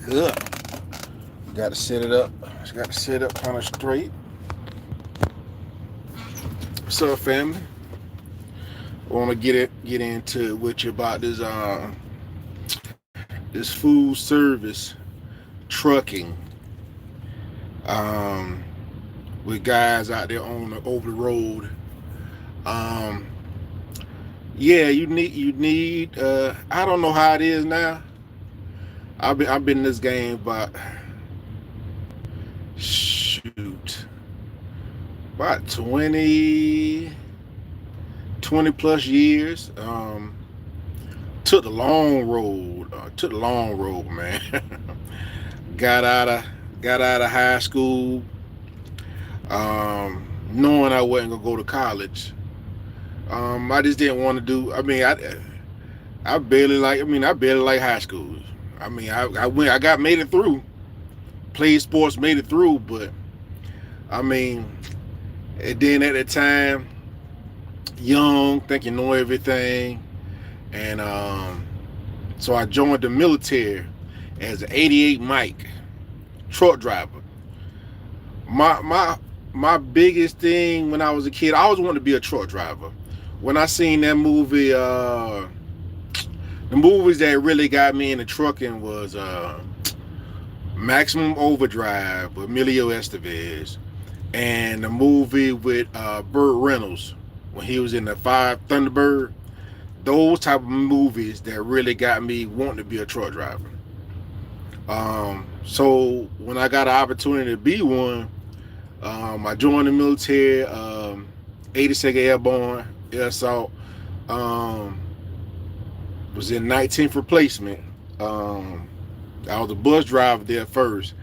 back up. Got to set it up. Got to set it up kind of straight. What's up, family? I want to get into with you about this food service trucking um, with guys out there on over the road. Um, yeah, you need. I don't know how it is now. I've been in this game about shoot about 20 plus years. Took the long road. Took the long road, man. got out of got out of high school, knowing I wasn't gonna go to college. I just didn't want to do. I barely like. I barely like high school. I went. I got made it through. Played sports, made it through. But I mean, and then at the time, young, think you know everything, and so I joined the military as an '88 Mike truck driver. My biggest thing when I was a kid, I always wanted to be a truck driver. When I seen that movie, the movies that really got me into trucking was Maximum Overdrive with Emilio Estevez, and the movie with Burt Reynolds when he was in the Five Thunderbird. Those type of movies that really got me wanting to be a truck driver. So when I got an opportunity to be one, I joined the military, 82nd Airborne Air Assault. Was in 19th replacement. I was a bus driver there first.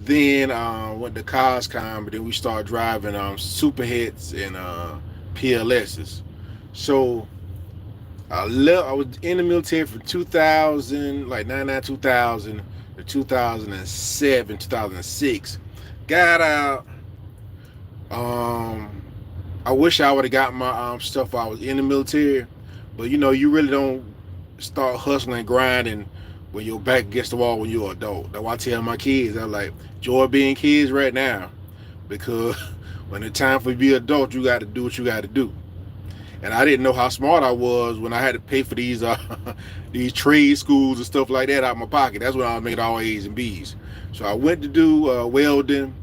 Then went to COSCOM, but then we started driving Superhits and PLSs. So I was in the military from 2000, like 99, 2000 to 2007, 2006. Got out. I wish I would have got my stuff while I was in the military, but you really don't start hustling and grinding when your back against the wall when you're an adult. That's why I tell my kids, I'm like, enjoy being kids right now, because when it's time for you to be an adult, you got to do what you got to do. And I didn't know how smart I was when I had to pay for these these trade schools and stuff like that out of my pocket. That's when I was making all A's and B's. So I went to do welding,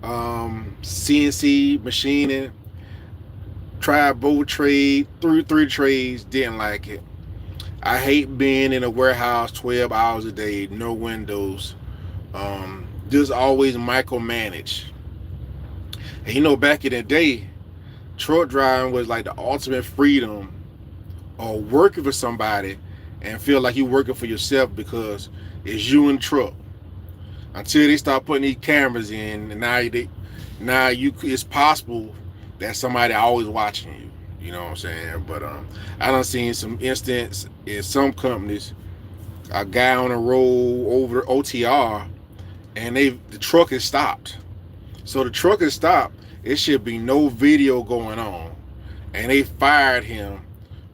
CNC machining, tried both trade, through three trades, didn't like it. I hate being in a warehouse 12 hours a day, no windows, just always micromanage. And back in the day, truck driving was like the ultimate freedom, or working for somebody and feel like you're working for yourself because it's you in the truck. Until they start putting these cameras in, and now it's possible that somebody always watching you. You know what I'm saying? But I done seen some instance in some companies, a guy on a roll over OTR, and the truck is stopped. So the truck is stopped. It should be no video going on, and they fired him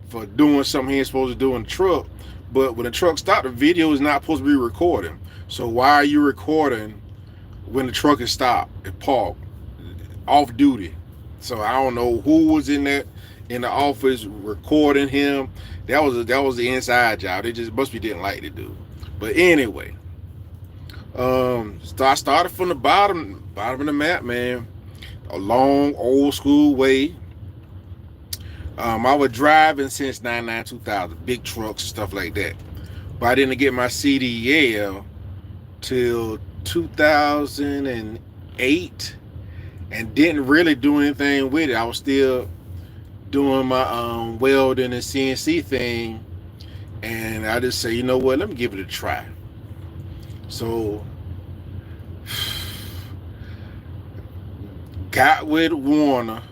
for doing something he ain't supposed to do in the truck. But when the truck stopped, the video is not supposed to be recording. So why are you recording when the truck is stopped and parked, off duty? So I don't know who was in the office recording him. That was the inside job. They just must be didn't like the dude. But anyway, I started from the bottom of the map, man. A long old school way. I was driving since 99, 2000, big trucks and stuff like that. But I didn't get my CDL till 2008, and didn't really do anything with it. I was still doing my welding and CNC thing, and I just say, you know what, let me give it a try. So got with Warner.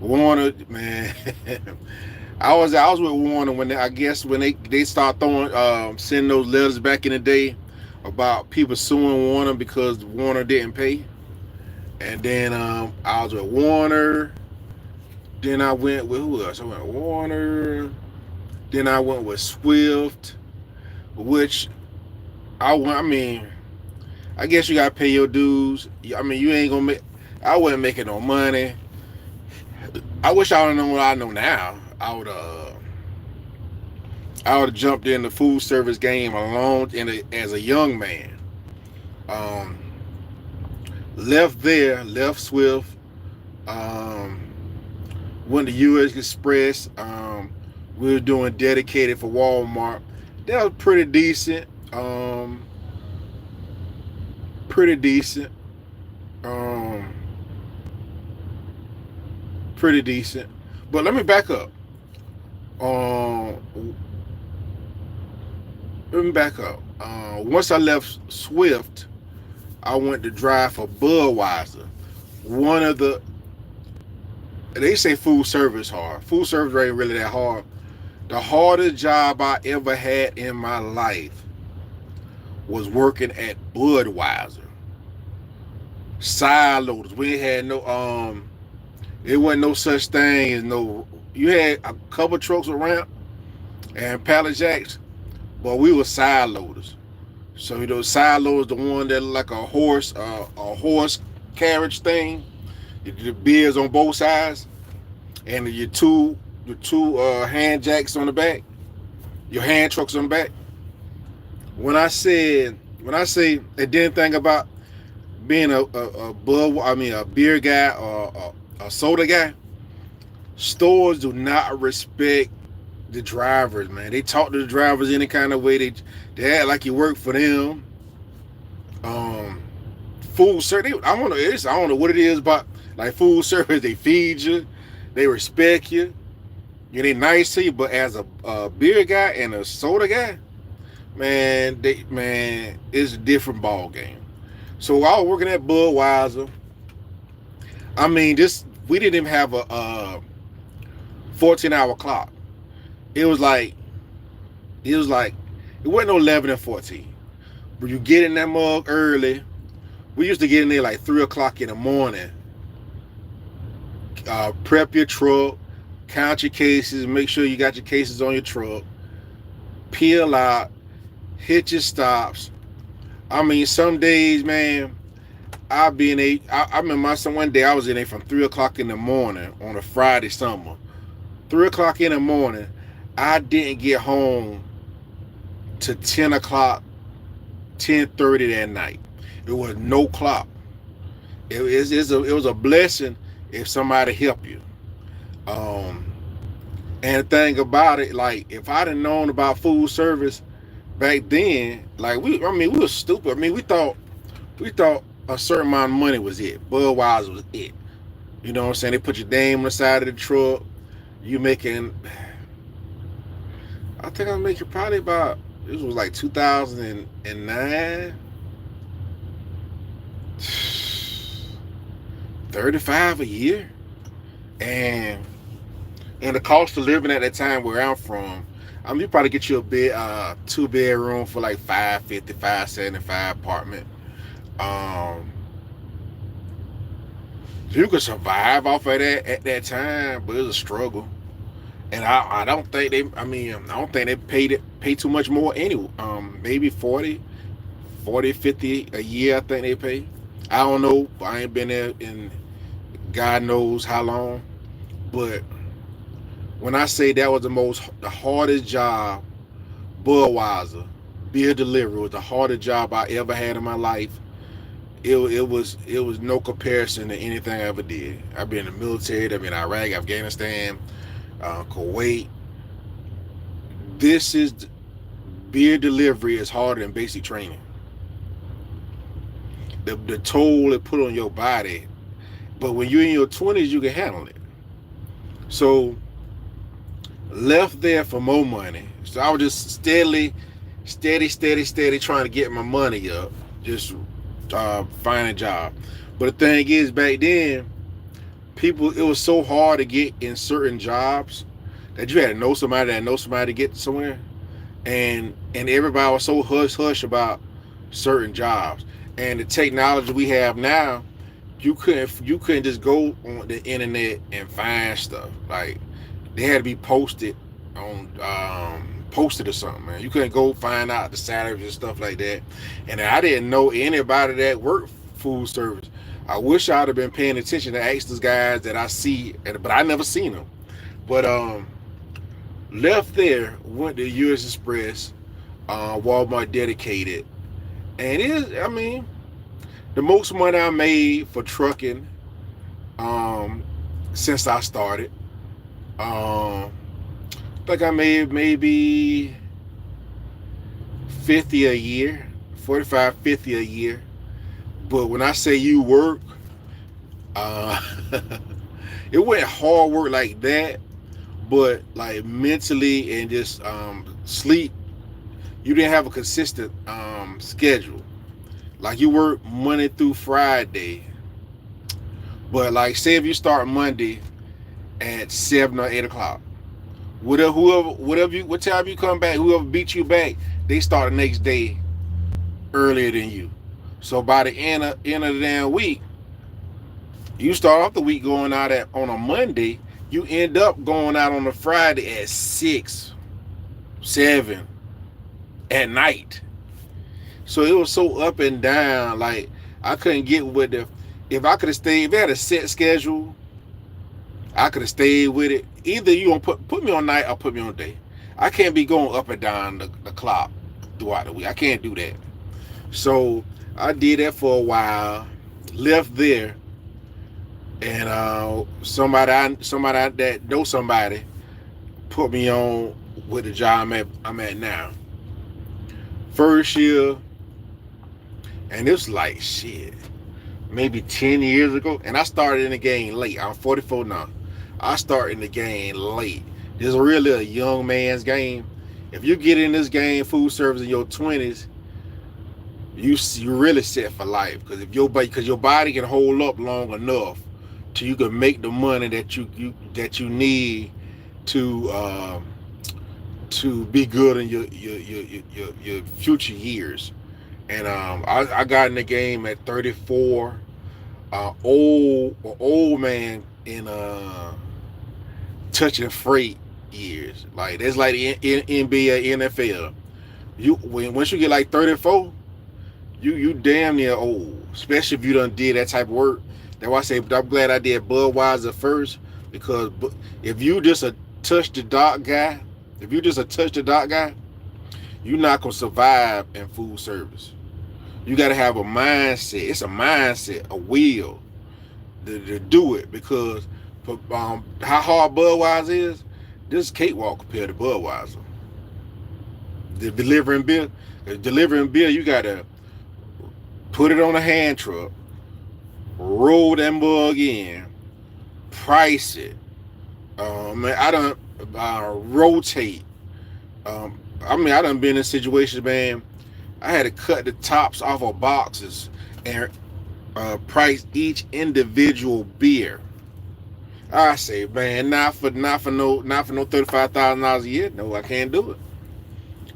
Warner, man. I was with Warner when they start throwing sending those letters back in the day about people suing Warner because Warner didn't pay. And then I was with Warner. Then I went with who else? I went with Warner. Then I went with Swift, which I mean, I guess you gotta pay your dues. I mean, you ain't gonna make. I wasn't making no money. I wish I would known what I know now. I would have jumped in the food service game as a young man. Um, left Swift. Um, went to U.S. Express. We were doing dedicated for Walmart. That was pretty decent. Pretty decent. Um, Pretty decent. But let me back up. Um, Let me back up. Once I left Swift, I went to drive for Budweiser. One of the They say food service hard. Food service ain't really that hard. The hardest job I ever had in my life was working at Budweiser. Side loaders. We ain't had no it wasn't no such thing as no. You had a couple trucks around and pallet jacks, but we were side loaders. So side loaders, the one that look like a horse carriage thing. The beers on both sides, and the two hand jacks on the back. Your hand trucks on the back. When I say they didn't think about being a beer guy or a soda guy, stores do not respect the drivers, man. They talk to the drivers any kind of way. They act like you work for them. Food service. I don't know what it is about like food service. They feed you, they respect you, they nice to you. But as a beer guy and a soda guy, man, it's a different ball game. So I was working at Budweiser. I mean, we didn't even have a 14-hour clock. It was like it wasn't no 11 and 14. But you get in that mug early. We used to get in there like 3 o'clock in the morning. Prep your truck, count your cases, make sure you got your cases on your truck, peel out, hit your stops. I mean, some days, man, I remember one day I was in there from 3 o'clock in the morning on a Friday summer. 3 o'clock in the morning, I didn't get home to 10 o'clock, 10:30 that night. It was no clock. It was a blessing if somebody helped you. And the thing about it, like if I'd have known about food service back then, like we were stupid. I mean, we thought a certain amount of money was it. Budweiser was it. You know what I'm saying? They put your name on the side of the truck. You making, I think I was making probably about, this was like 2009. 35 a year. And the cost of living at that time where I'm from, I mean, you probably get you a bed, 2-bedroom for like $550, $575 apartment. You could survive off of that at that time, but it was a struggle. And I don't think they pay too much more anyway. Maybe 40, 50 a year, I think they pay. I don't know. I ain't been there in God knows how long. But when I say that was the hardest job, Budweiser, beer delivery was the hardest job I ever had in my life. It was no comparison to anything I ever did. I've been in the military. I've been in Iraq, Afghanistan, Kuwait. Beer delivery is harder than basic training. The toll it put on your body, but when you're in your 20s, you can handle it. So left there for more money. So I was just steady trying to get my money up, just find a job. But the thing is, back then, it was so hard to get in certain jobs that you had to know somebody to get somewhere, and everybody was so hush about certain jobs. And the technology we have now, you couldn't just go on the internet and find stuff. Like they had to be posted on posted or something, man. You couldn't go find out the salaries and stuff like that. And I didn't know anybody that worked food service. I wish I'd have been paying attention to ask those guys that I see, but I never seen them. But left there, went to U.S. Express, Walmart dedicated, and I mean, the most money I made for trucking since I started. I think I made maybe 50 a year, 45, 50 a year. But when I say you work, uh, it wasn't hard work like that, but like mentally and just sleep, you didn't have a consistent schedule. Like you work Monday through Friday, but like say if you start Monday at 7 or 8 o'clock, what time you come back, whoever beat you back, they start the next day earlier than you. So by the end of the damn week, you start off the week going out on a Monday, you end up going out on a Friday at 6, 7 at night. So it was so up and down. Like I couldn't get with if I could have stayed, if they had a set schedule, I could have stayed with it. Either you gonna put me on night or put me on day. I can't be going up and down the clock throughout the week. I can't do that. So I did that for a while, left there, and somebody that knows somebody put me on with the job I'm at now. First year, and it was like shit, maybe 10 years ago, and I started in the game late. I'm 44 now. I started in the game late. This is really a young man's game. If you get in this game, food service in your 20s, you really set for life. Because your body can hold up long enough till you can make the money that you need to be good in your future years. And I got in the game at 34. Old man in touching freight years. Like that's like the NBA, NFL. Once you get like 34, you damn near old. Especially if you done did that type of work. That's why I say I'm glad I did Budweiser first, because if you just a touch the dot guy, you're not gonna survive in food service. You gotta have a mindset. It's a mindset, a will to do it, because how hard Budweiser is, this is cakewalk compared to Budweiser. The delivering beer, you gotta put it on a hand truck, roll that mug in, price it. I done rotate. I done been in situations, man. I had to cut the tops off of boxes and price each individual beer. I say, man, not for no $35,000 a year. No, I can't do it.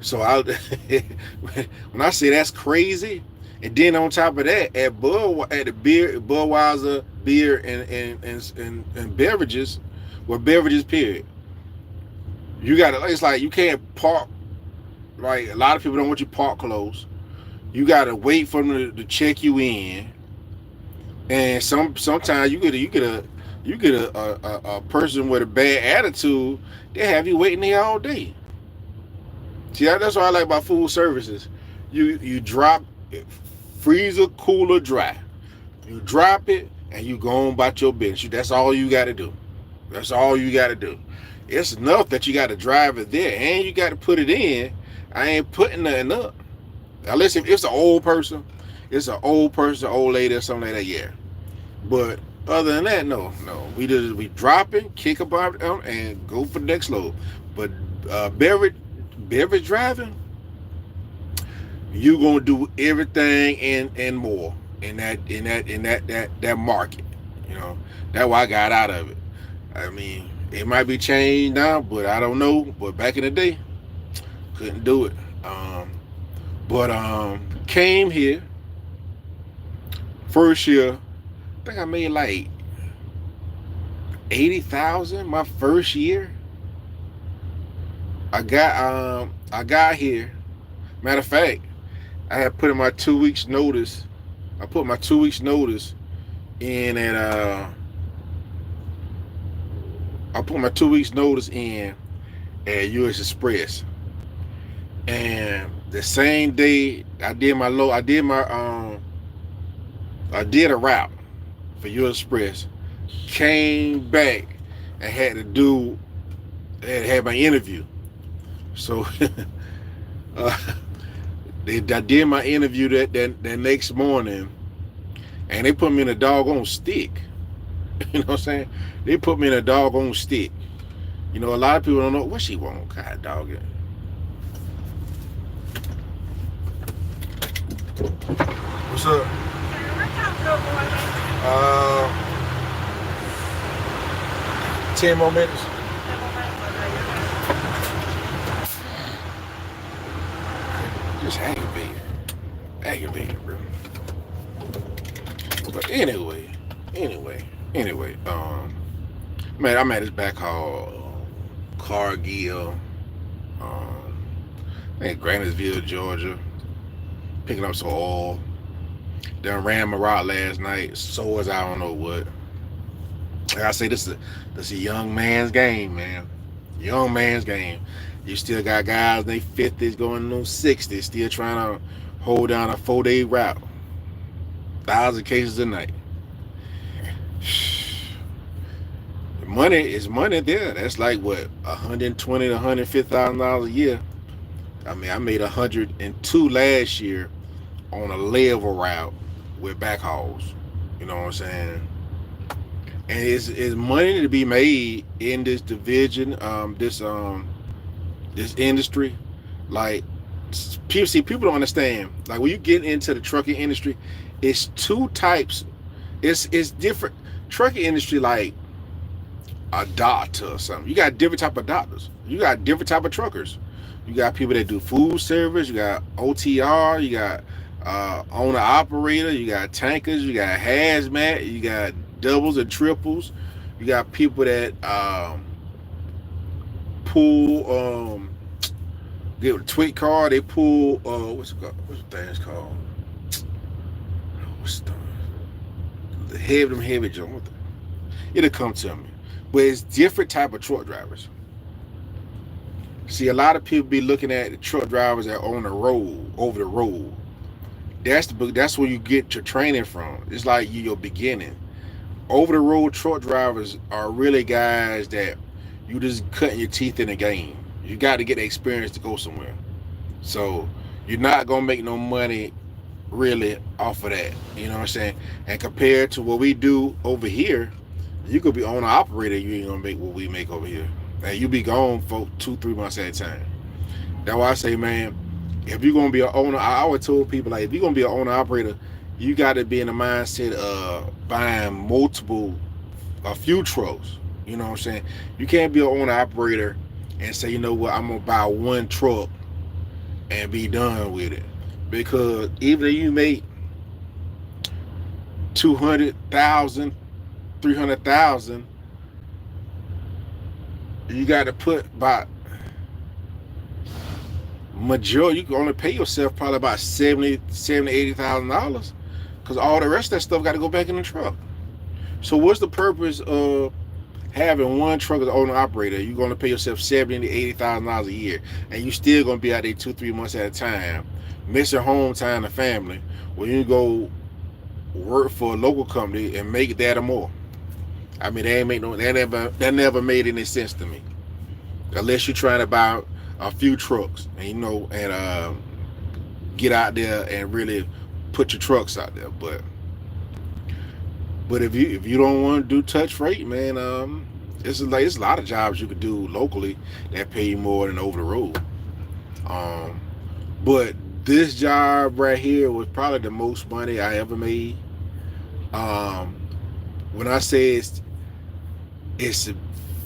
So when I say that's crazy, and then on top of that, at the Budweiser beer and beverages, well, beverages period. You gotta, it's like you can't park. Like a lot of people don't want you park close. You gotta wait for them to check you in, and sometimes you get a person with a bad attitude. They have you waiting there all day. See, that's what I like about food services. You drop it, freezer, cooler, dry. You drop it and you go on about your business. That's all you got to do. That's all you got to do. It's enough that you got to drive it there and you got to put it in. I ain't putting nothing up. Unless if it's an old person, old lady or something like that, yeah. But other than that, no. We drop it, kick about and go for the next load. But beverage driving, you gonna do everything and more in that market. You know, that's why I got out of it. I mean, it might be changed now, but I don't know. But back in the day, couldn't do it. But came here first year. I think I made like 80,000 my first year. I got here. Matter of fact, I had put in my 2 weeks notice. I put my 2 weeks notice in at I put my 2 weeks notice in at US Express. And the same day I did a route for US Express. Came back and had my interview. So uh, I did my interview that next morning, and they put me in a doggone stick. You know what I'm saying? They put me in a doggone stick. You know, a lot of people don't know what she want. God dog it. What's up? Uh, 10 more minutes. Just aggravated, bro. But anyway, man, I'm at this back hall, Cargill, in Granitesville, Georgia, picking up some oil. Done ran my route last night, so as I don't know what. Like I say, this is a young man's game, man. Young man's game. You still got guys in their 50s going on 60s, still trying to hold down a 4-day route. 1,000 cases a night. Money is money there. That's like what, $120,000 to $150,000 a year. I mean, I made 102 last year on a level route with backhauls. You know what I'm saying? And it's money to be made in this division, this industry. Like, people don't understand. Like, when you get into the trucking industry, it's two types. It's different. Trucking industry, like a doctor or something. You got different type of doctors. You got different type of truckers. You got people that do food service. You got OTR. You got owner operator. You got tankers. You got hazmat. You got doubles and triples. You got people that pull get a tweet car. They pull what's the thing's called? What's the heavy jump? It'll come to me. But it's different type of truck drivers. See, a lot of people be looking at the truck drivers that are on the road, over the road. That's where you get your training from. It's like your beginning. Over the road truck drivers are really guys that you just cutting your teeth in the game. You got to get the experience to go somewhere. So you're not gonna make no money really off of that. You know what I'm saying? And compared to what we do over here, you could be owner operator, you ain't gonna make what we make over here. And you be gone for 2-3 months at a time. That's why I say, man, if you're gonna be an owner, I always told people, like, if you're gonna be an owner operator, you gotta be in the mindset of buying a few trucks. You know what I'm saying? You can't be an owner operator and say, you know what, I'm gonna buy one truck and be done with it. Because even if you make 200,000, 300,000, you got to put about majority. You can only pay yourself probably about $80,000, because all the rest of that stuff got to go back in the truck. So what's the purpose of having one truck as owner operator? You're going to pay yourself $70,000 to $80,000 a year, and you still going to be out there 2-3 months at a time, missing home time and family, when you go work for a local company and make that or more. I mean, that never made any sense to me, unless you're trying to buy a few trucks and get out there and really put your trucks out there. But if you don't want to do touch freight, man, it's a lot of jobs you could do locally that pay you more than over the road. But this job right here was probably the most money I ever made. When I say it's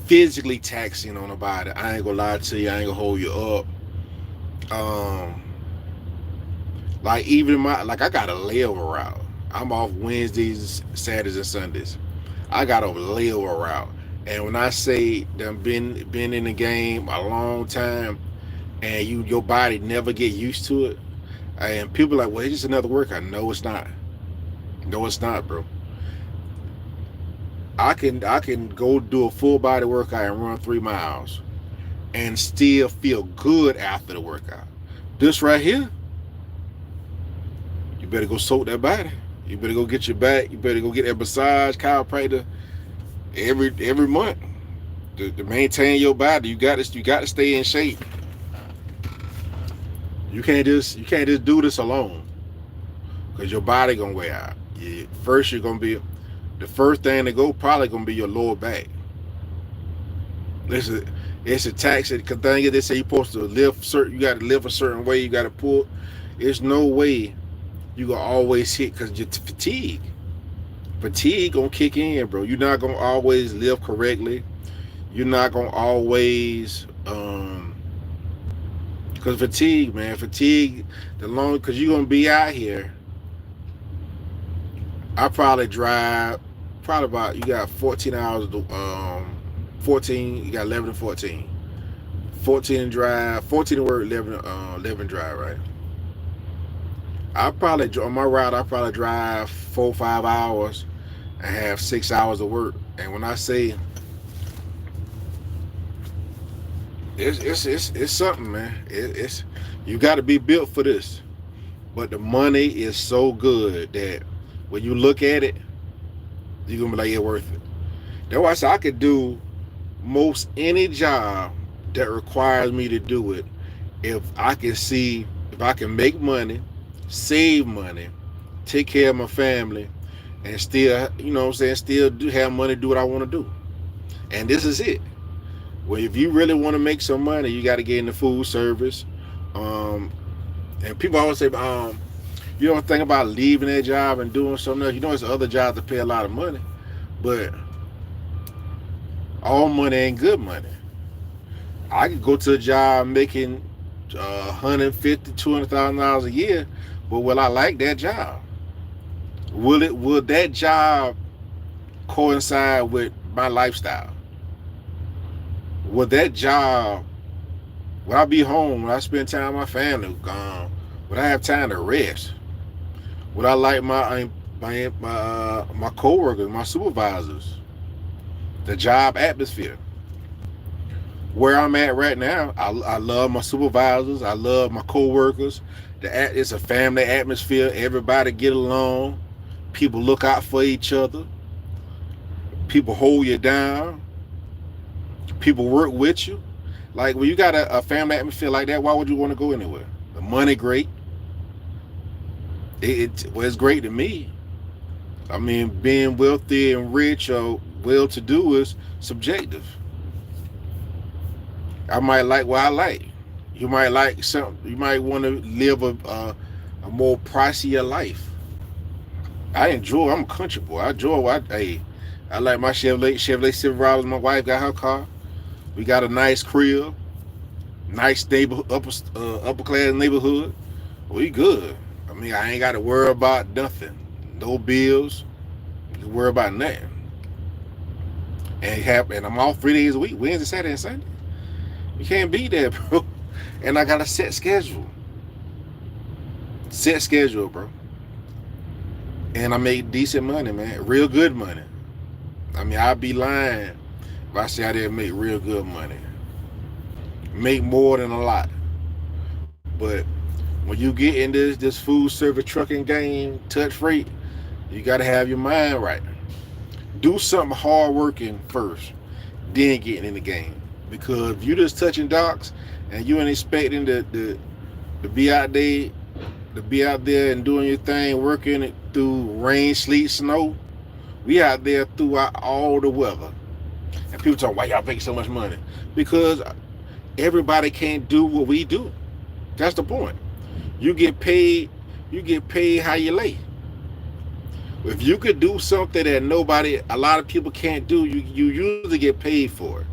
physically taxing on the body, I ain't gonna lie to you, I ain't gonna hold you up. Like, even I got a layover route. I'm off Wednesdays, Saturdays, and Sundays. I got a layover route. And when I say that been in the game a long time, and your body never get used to it, and people are like, well, it's just another workout. No, it's not. No, it's not, bro. I can go do a full body workout and run 3 miles and still feel good after the workout. This right here, you better go soak that body. You better go get your back. You better go get that massage chiropractor every month to maintain your body. You got to stay in shape. You can't just do this alone because your body gonna wear out. First you're gonna be the first thing to go probably gonna be your lower back. Listen, it's a tax. Because thing is, they say you're supposed to live certain. You got to live a certain way. You got to pull. There's no way you gonna always hit because you're fatigue. Fatigue gonna kick in, bro. You're not gonna always live correctly. You're not gonna always because fatigue, man. Fatigue. Because you're gonna be out here. I probably drive about you got 14 hours 14, you got 11 and 14. 14 drive, 14 to work, 11 drive, right? On my route, I probably drive 4 or 5 hours and have 6 hours of work. And when I say it's something, man. It's you got to be built for this. But the money is so good that when you look at it, you're gonna be like, it's worth it. That's why I say I could do most any job that requires me to do it if I can make money, save money, take care of my family, and still, still have money to do what I want to do. And this is it. Well, if you really want to make some money, you got to get in the food service. And people always say, you don't think about leaving that job and doing something else. There's other jobs that pay a lot of money, but all money ain't good money. I could go to a job making $150,000, $200,000 a year, but will I like that job? Will that job coincide with my lifestyle? Will that job? Will I be home? Will I spend time with my family? Would I have time to rest? Would I like my coworkers, my supervisors, the job atmosphere? Where I'm at right now, I love my supervisors. I love my coworkers. It's a family atmosphere. Everybody get along. People look out for each other. People hold you down. People work with you. Like when you got a family atmosphere like that, why would you want to go anywhere? The money great. It's great to me. I mean, being wealthy and rich or well-to-do is subjective. I might like what I like. You might like something. You might want to live a more pricier life. I'm a country boy. I enjoy I like my Chevrolet Silverado. My wife got her car. We got a nice crib, nice upper class neighborhood. We good. I mean, I ain't got to worry about nothing. No bills. You can worry about nothing. And I'm off 3 days a week, Wednesday, Saturday, and Sunday. You can't be there, bro. And I got a set schedule. Set schedule, bro. And I make decent money, man. Real good money. I mean, I'd be lying if I say I didn't make real good money. Make more than a lot. But when you get in this food service trucking game, touch freight, you got to have your mind right. Do something hard working first, then getting in the game. Because if you just touching docks and you ain't expecting to be out there and doing your thing, working through rain, sleet, snow, we out there throughout all the weather. And people talk, why y'all make so much money? Because everybody can't do what we do. That's the point. You get paid how you lay. If you could do something that a lot of people can't do, you usually get paid for it.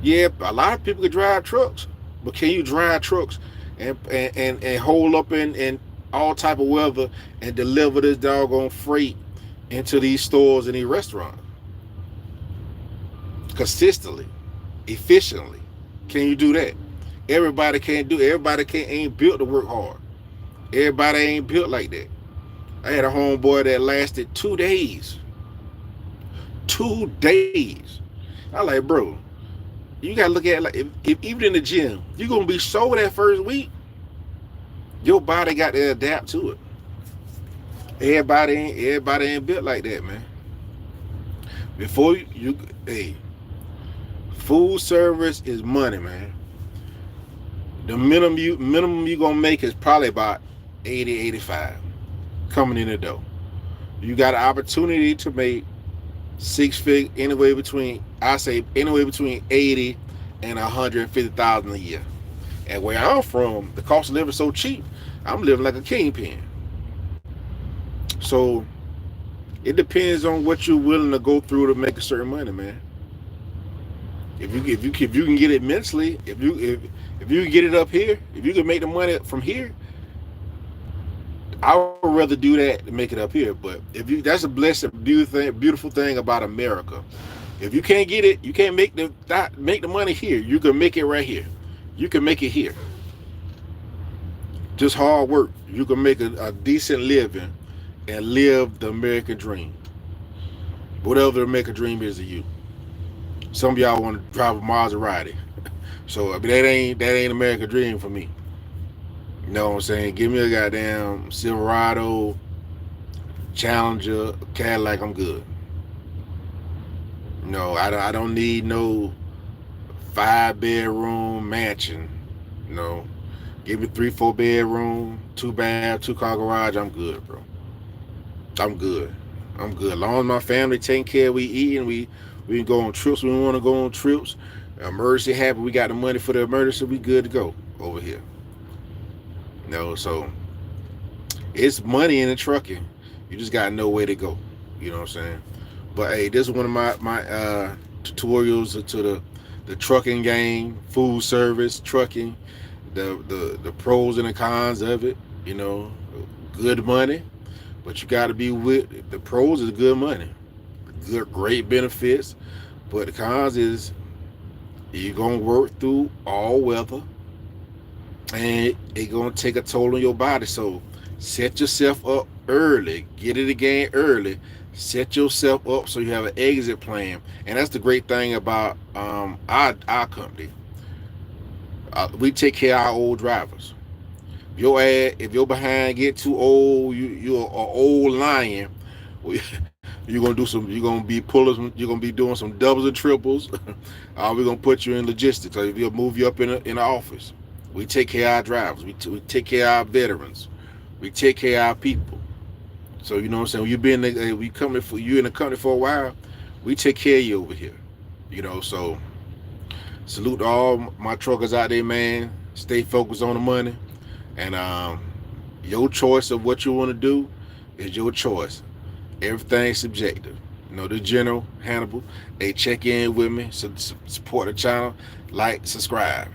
Yeah, a lot of people can drive trucks, but can you drive trucks and hold up in all type of weather and deliver this doggone freight into these stores and these restaurants? consistently, efficiently. Can you do that? Everybody can't do. Everybody can't ain't built to work hard. Everybody ain't built like that. I had a homeboy that lasted 2 days. 2 days. I like, bro, you gotta look at it like if even in the gym, you're gonna be sore that first week. Your body got to adapt to it. Everybody ain't built like that, man. Before hey, food service is money, man. The minimum you gonna make is probably about 80, 85 coming in the door. You got an opportunity to make six figures anywhere between, I say anywhere between 80 and 150,000 a year. And where I'm from, the cost of living is so cheap, I'm living like a kingpin. So it depends on what you're willing to go through to make a certain money, man. If you can get it mentally, if you can get it up here, if you can make the money from here, I would rather do that than make it up here. But that's a blessed, beautiful thing about America. If you can't get it, you can't make the money here. You can make it right here. You can make it here. Just hard work. You can make a decent living and live the American dream. Whatever the American dream is to you. Some of y'all want to drive a Maserati. So that ain't American dream for me. You know what I'm saying? Give me a goddamn Silverado, Challenger, Cadillac, I'm good. No, I don't need no 5-bedroom mansion. No. Give me 3-4 bedroom, 2 bath, 2-car garage, I'm good, bro. I'm good. As long as my family taking care, we eating, we can go on trips when we want to go on trips. Emergency happen, we got the money for the emergency, we good to go over here. So it's money in the trucking. You just gotta know where to go. You know what I'm saying? But hey, this is one of my tutorials to the trucking game, food service, trucking, the pros and the cons of it. You know, good money, but you gotta be with the pros is good money, great benefits, but the cons is you're gonna work through all weather. And it's gonna take a toll on your body. So set yourself up early. Get it again early. Set yourself up so you have an exit plan. And that's the great thing about our company. We take care of our old drivers. If your behind get too old, you're an old lion. You're gonna be pulling. You're gonna be doing some doubles and triples. We're gonna put you in logistics. So we'll move you up in the office. We take care of our drivers. We take care of our veterans. We take care of our people. So you know what I'm saying. When you in the company for a while, we take care of you over here. You know. So salute to all my truckers out there, man. Stay focused on the money, and your choice of what you want to do is your choice. Everything's subjective. You know, the General Hannibal. They check in with me, support the channel, like, subscribe.